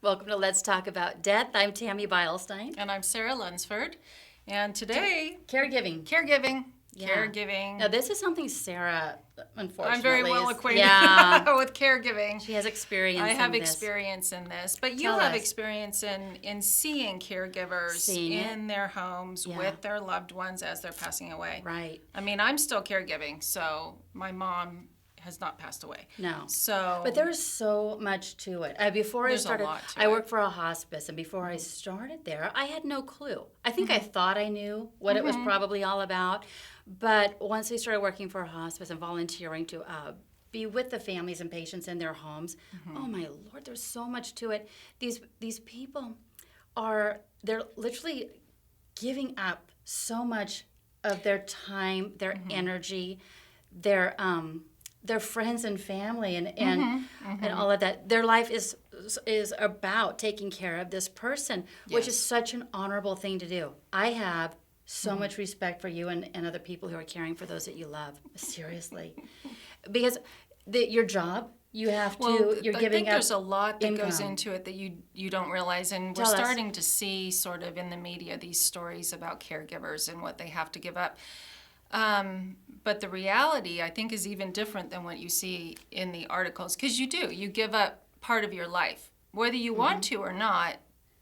Welcome to Let's Talk About Death. I'm Tammy Beilstein. And I'm Sarah Lunsford. And today, Caregiving. Yeah. Caregiving. Now, this is something Sarah, unfortunately, I'm very well acquainted with caregiving. She has experience I have in this. experience in this. But you Tell have us. experience in seeing caregivers in their homes with their loved ones as they're passing away. Right. I mean, I'm still caregiving, so my mom has not passed away. No. So, but there's so much to it. Before I started, I worked for a hospice, and before I started there, I had no clue. I think I thought I knew what it was probably all about, but once I started working for a hospice and volunteering to be with the families and patients in their homes, oh my Lord, there's so much to it. These people they're literally giving up so much of their time, their energy, their friends and family and all of that. Their life is about taking care of this person, which is such an honorable thing to do. I have so much respect for you and other people who are caring for those that you love. Seriously. Because your job, you're giving up I think there's a lot that income. goes into it that you don't realize, and we're starting to see sort of in the media these stories about caregivers and what they have to give up. But the reality, I think, is even different than what you see in the articles, because you give up part of your life. Whether you want to or not,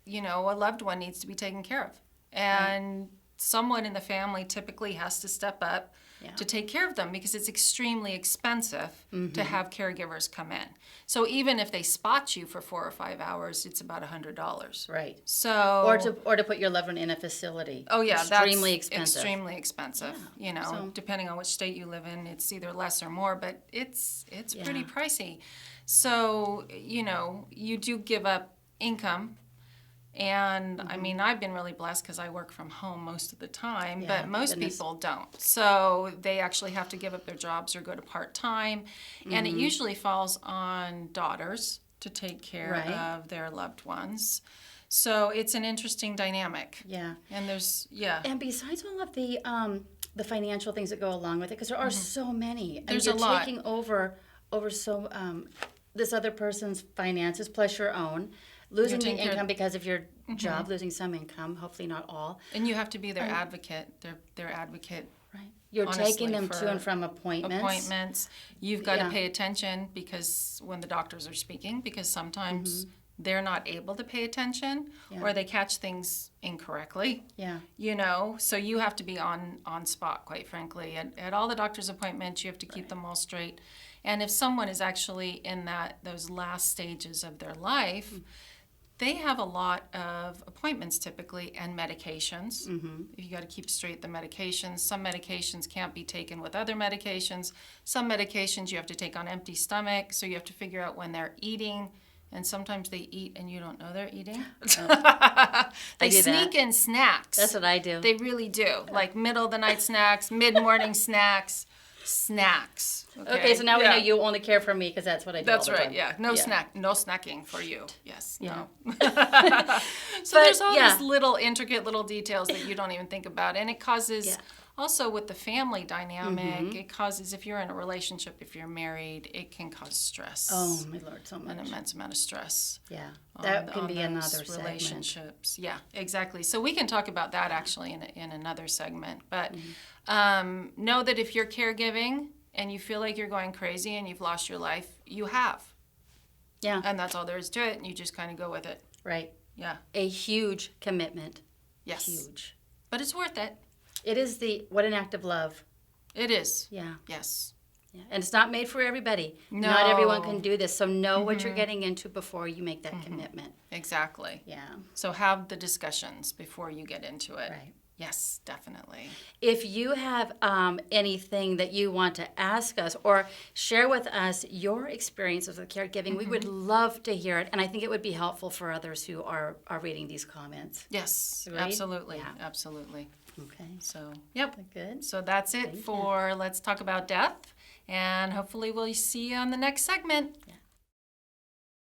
a loved one needs to be taken care of. And someone in the family typically has to step up to take care of them, because it's extremely expensive to have caregivers come in. So even if they spot you for 4 or 5 hours, it's about $100. Right. So or to put your loved one in a facility. Oh yeah, extremely that's expensive. Extremely expensive. So, depending on which state you live in, it's either less or more, but it's pretty pricey. So you do give up income. And I mean, I've been really blessed because I work from home most of the time, but most people don't. So they actually have to give up their jobs or go to part-time. And it usually falls on daughters to take care of their loved ones. So it's an interesting dynamic. Yeah. And And besides all of the financial things that go along with it, because there are so many. There's and a you're lot. taking over so this other person's finances plus your own. Losing the income because of your job, losing some income, hopefully not all. And you have to be their advocate, their advocate. Right. You're taking them to and from appointments. You've got to pay attention because when the doctors are speaking, because sometimes they're not able to pay attention or they catch things incorrectly. Yeah. So you have to be on spot, quite frankly. At all the doctor's appointments, you have to keep them all straight. And if someone is actually in those last stages of their life, they have a lot of appointments typically and medications. You got to keep straight the medications. Some medications can't be taken with other medications. Some medications you have to take on empty stomach, so you have to figure out when they're eating. And sometimes they eat and you don't know they're eating. They sneak in snacks. That's what I do. They really do. Like middle of the night snacks, mid-morning snacks. Okay, so now we know you only care for me because that's what I do. That's all the right. time. Yeah. No snacking for you. Yes. Yeah. No. So there's all these little intricate little details that you don't even think about, and it causes also with the family dynamic. It causes, if you're in a relationship, if you're married, it can cause stress. Oh my Lord, so much. An immense amount of stress. Yeah, that can be another relationships. Segment. Yeah, exactly. So we can talk about that actually in another segment. But know that if you're caregiving and you feel like you're going crazy and you've lost your life, you have. Yeah. And that's all there is to it, and you just kind of go with it. Right. Yeah. A huge commitment. Yes. Huge. But it's worth it. It is what an act of love. It is. Yeah. Yes. Yeah. And it's not made for everybody. No. Not everyone can do this. So know what you're getting into before you make that commitment. Exactly. Yeah. So have the discussions before you get into it. Right. Yes, definitely. If you have anything that you want to ask us or share with us your experiences with caregiving, we would love to hear it. And I think it would be helpful for others who are reading these comments. Yes, Right? absolutely. Yeah. Absolutely. Okay. So, yep. Good. So that's it for Let's Talk About Death. And hopefully we'll see you on the next segment. Yeah.